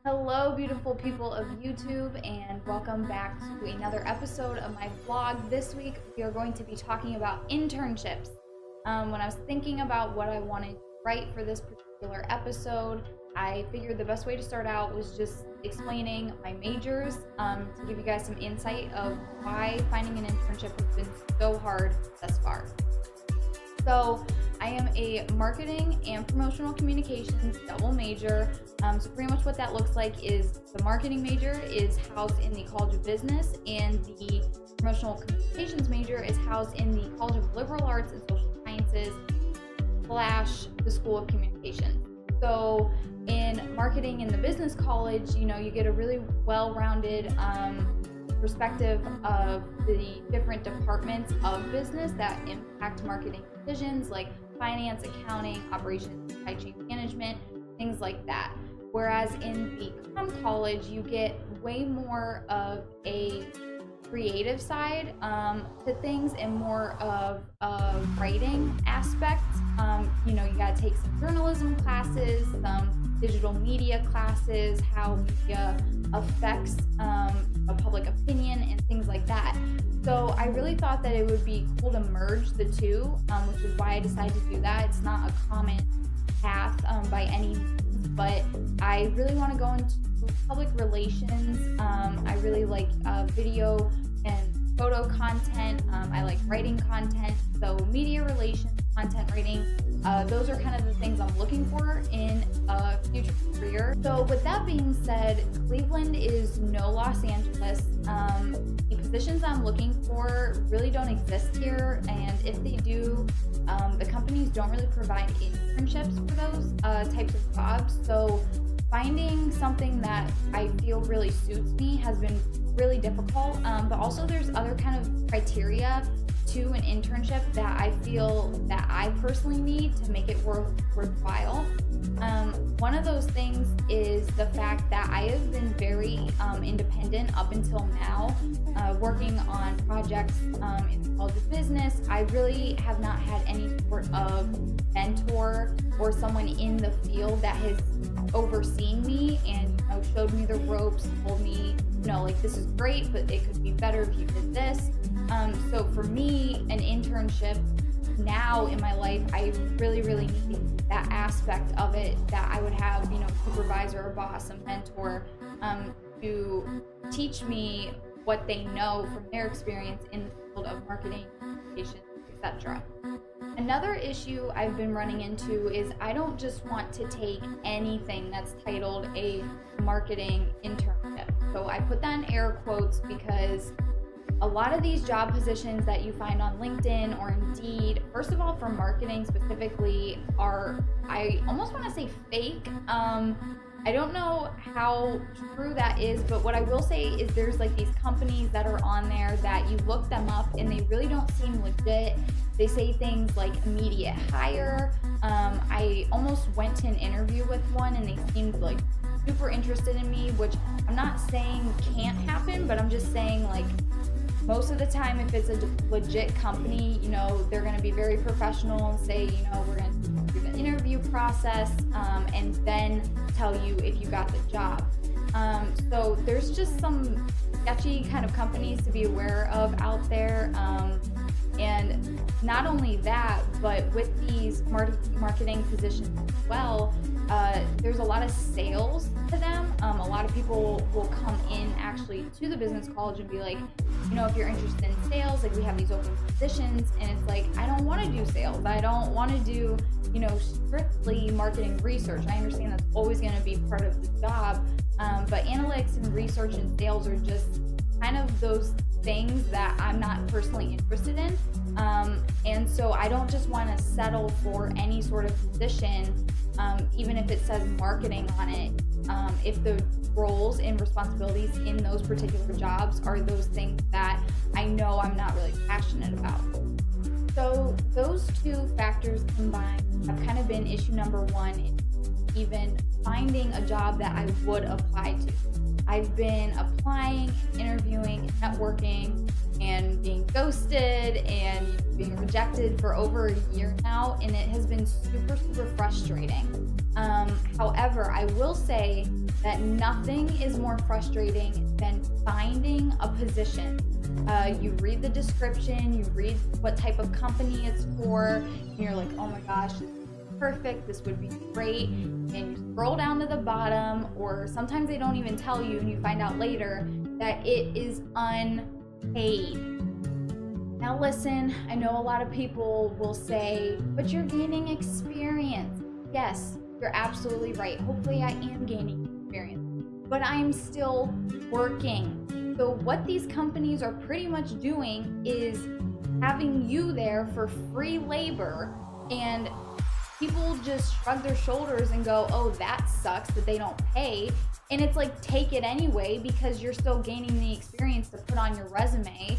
Hello, beautiful people of YouTube, and welcome back to another episode of my vlog. This week, we are going to be talking about internships. When I was thinking about what I wanted to write for this particular episode, I figured the best way to start out was just explaining my majors to give you guys some insight of why finding an internship has been so hard thus far. So I am a marketing and promotional communications double major. So pretty much what that looks like is the marketing major is housed in the College of Business, and the promotional communications major is housed in the College of Liberal Arts and Social Sciences / the School of Communications. So in marketing in the business college, you get a really well-rounded perspective of the different departments of business that impact marketing decisions, like finance, accounting, operations, supply chain management, things like that. Whereas in the comm college, you get way more of a creative side to things and more of a writing aspect. You gotta take some journalism classes, some digital media classes, how media affects public opinion and things like that. So I really thought that it would be cool to merge the two, which is why I decided to do that. It's not a common path by any means, but I really want to go into public relations. I really like video and photo content. I like writing content. So media relations, content writing, those are kind of the things I'm looking for in a future career. So with that being said, Cleveland is no Los Angeles. The positions I'm looking for really don't exist here, and if they do, the companies don't really provide internships for those types of jobs. So finding something that I feel really suits me has been really difficult, but also there's other kind of criteria to an internship that I feel that I personally need to make it worthwhile. One of those things is the fact that I have been very independent up until now, working on projects in the College of Business. I really have not had any sort of mentor or someone in the field that has overseen me and showed me the ropes, told me, like, this is great, but it could be better if you did this. So for me, an internship now in my life, I really need that aspect of it, that I would have, a supervisor, a boss, a mentor, to teach me what they know from their experience in the field of marketing, communications, etc. Another issue I've been running into is I don't just want to take anything that's titled a marketing internship. So I put that in air quotes because a lot of these job positions that you find on LinkedIn or Indeed, first of all, for marketing specifically, are, I almost want to say, fake. I don't know how true that is, but what I will say is there's like these companies that are on there that you look them up and they really don't seem legit. They say things like immediate hire. I almost went to an interview with one and they seemed like super interested in me, which I'm not saying can't happen, but I'm just saying, like, most of the time, if it's a legit company, they're going to be very professional and say, we're going to do the interview process and then tell you if you got the job. So there's just some sketchy kind of companies to be aware of out there. And not only that, but with these marketing positions as well, there's a lot of sales to them. A lot of people will come in actually to the business college and be like, if you're interested in sales, like, we have these open positions, and it's like, I don't want to do sales. I don't want to do, strictly marketing research. I understand that's always going to be part of the job, but analytics and research and sales are just kind of those things that I'm not personally interested in. And so I don't just want to settle for any sort of position, even if it says marketing on it, if the roles and responsibilities in those particular jobs are those things that I know I'm not really passionate about. So those two factors combined have kind of been issue number one in even finding a job that I would apply to. I've been applying, interviewing, networking, and being ghosted and being rejected for over a year now, and it has been super frustrating. However, I will say that nothing is more frustrating than finding a position. You read the description, you read what type of company it's for, and you're like, oh my gosh, this is perfect, this would be great. And you scroll down to the bottom, or sometimes they don't even tell you, and you find out later that it is unpaid. Now listen, I know a lot of people will say, but you're gaining experience. Yes, you're absolutely right. Hopefully I am gaining experience, but I'm still working. So what these companies are pretty much doing is having you there for free labor, and people just shrug their shoulders and go, oh, that sucks that they don't pay. And it's like, take it anyway, because you're still gaining the experience to put on your resume,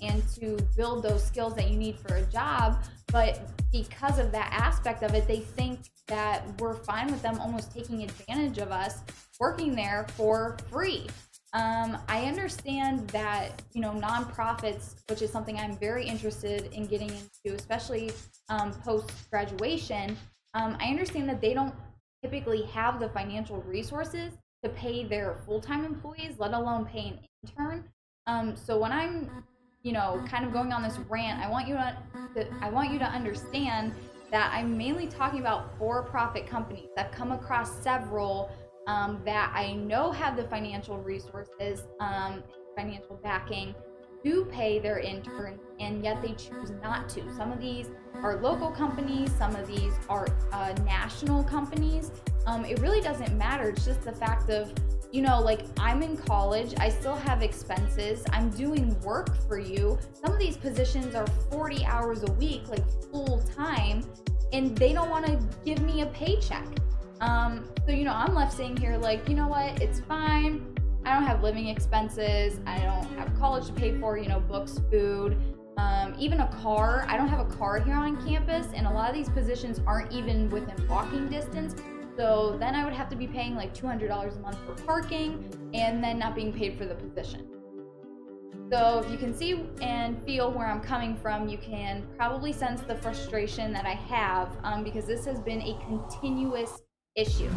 and to build those skills that you need for a job. But because of that aspect of it, they think that we're fine with them almost taking advantage of us working there for free. I understand that, nonprofits, which is something I'm very interested in getting into, especially post-graduation, I understand that they don't typically have the financial resources to pay their full-time employees, let alone pay an intern. So when I'm, kind of going on this rant, I want you to understand that I'm mainly talking about for-profit companies. I've come across several that I know have the financial resources, financial backing to pay their interns, and yet they choose not to. Some of these are local companies, some of these are national companies. It really doesn't matter. It's just the fact of, I'm in college, I still have expenses, I'm doing work for you. Some of these positions are 40 hours a week, like full time, and they don't want to give me a paycheck. So, I'm left sitting here like, you know what, it's fine. I don't have living expenses. I don't have college to pay for, books, food, even a car. I don't have a car here on campus, and a lot of these positions aren't even within walking distance. So then I would have to be paying like $200 a month for parking, and then not being paid for the position. So if you can see and feel where I'm coming from, you can probably sense the frustration that I have, because this has been a continuous issue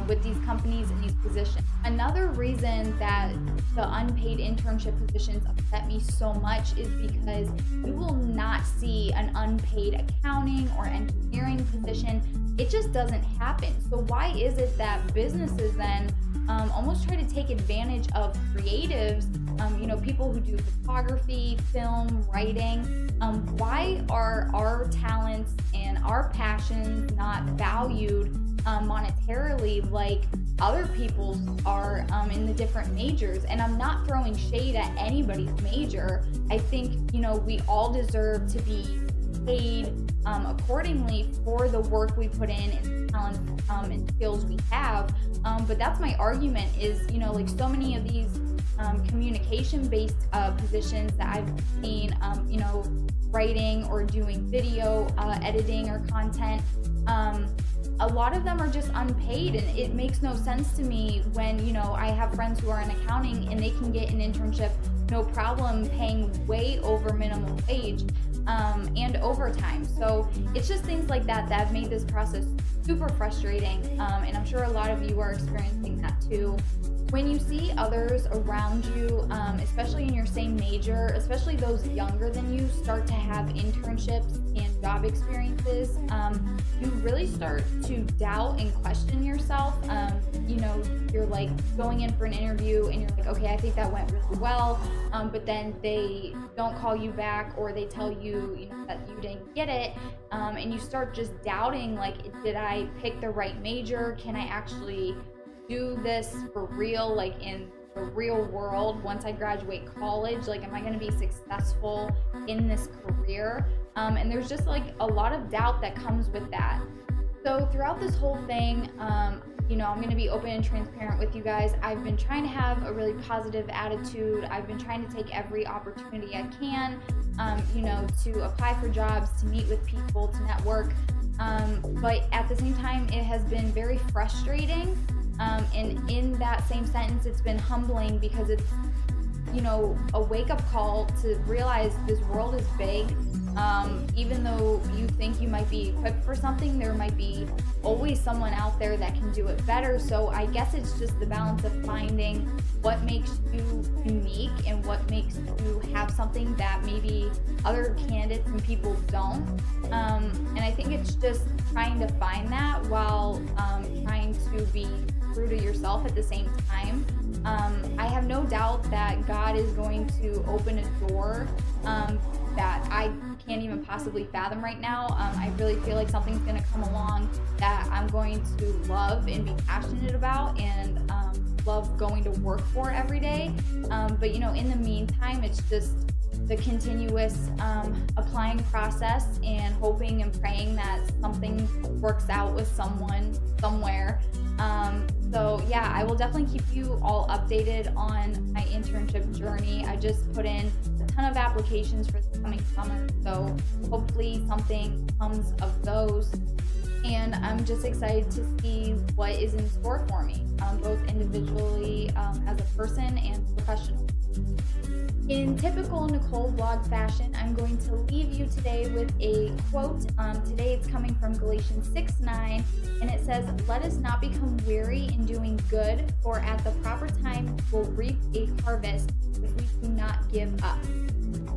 with these companies and these positions. Another reason that the unpaid internship positions upset me so much is because you will not see an unpaid accounting or engineering position. It just doesn't happen. So why is it that businesses then almost try to take advantage of creatives, people who do photography, film, writing? Why are our talents and our passions not valued monetarily like other people's are in the different majors? And I'm not throwing shade at anybody's major. I think, we all deserve to be paid accordingly for the work we put in and talent and skills we have. But that's my argument is, so many of these communication-based positions that I've seen, writing or doing video editing or content, a lot of them are just unpaid, and it makes no sense to me when, I have friends who are in accounting and they can get an internship no problem paying way over minimum wage and overtime. So it's just things like that that have made this process super frustrating, and I'm sure a lot of you are experiencing that too. When you see others around you, especially in your same major, especially those younger than you, start to have internships and job experiences, you really start to doubt and question yourself. You're like going in for an interview and you're like, okay, I think that went really well, but then they don't call you back, or they tell you, that you didn't get it, and you start just doubting, like, did I pick the right major? Can I actually do this for real, like in the real world once I graduate college? Like, am I going to be successful in this career? And there's just like a lot of doubt that comes with that. So throughout this whole thing, I'm going to be open and transparent with you guys. I've been trying to have a really positive attitude. I've been trying to take every opportunity I can, to apply for jobs, to meet with people, to network. But at the same time, it has been very frustrating. And in that same sentence, it's been humbling, because it's, a wake-up call to realize this world is big. Even though you think you might be equipped for something, there might be always someone out there that can do it better. So I guess it's just the balance of finding what makes you unique and what makes you have something that maybe other candidates and people don't. And I think it's just trying to find that while trying to be true to yourself at the same time. I have no doubt that God is going to open a door that I can't even possibly fathom right now. I really feel like something's going to come along that I'm going to love and be passionate about and love going to work for every day. But in the meantime, it's just the continuous applying process and hoping and praying that something works out with someone somewhere. So yeah, I will definitely keep you all updated on my internship journey. I just put in a ton of applications for the coming summer, so hopefully something comes of those. And I'm just excited to see what is in store for me, both individually as a person and professionally. In typical Nicole vlog fashion, I'm going to leave you today with a quote. Today it's coming from Galatians 6:9, and it says, "Let us not become weary in doing good, for at the proper time we'll reap a harvest if we do not give up."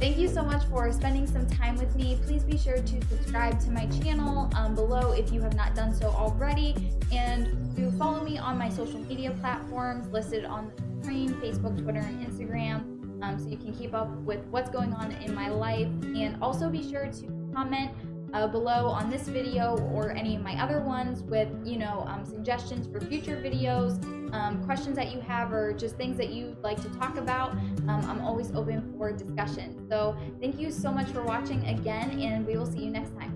Thank you so much for spending some time with me. Please be sure to subscribe to my channel below if you have not done so already, and to follow me on my social media platforms listed on the screen: Facebook, Twitter, and Instagram. So you can keep up with what's going on in my life. And also be sure to comment below on this video or any of my other ones with suggestions for future videos, questions that you have, or just things that you'd like to talk about. I'm always open for discussion. So thank you so much for watching again, and we will see you next time.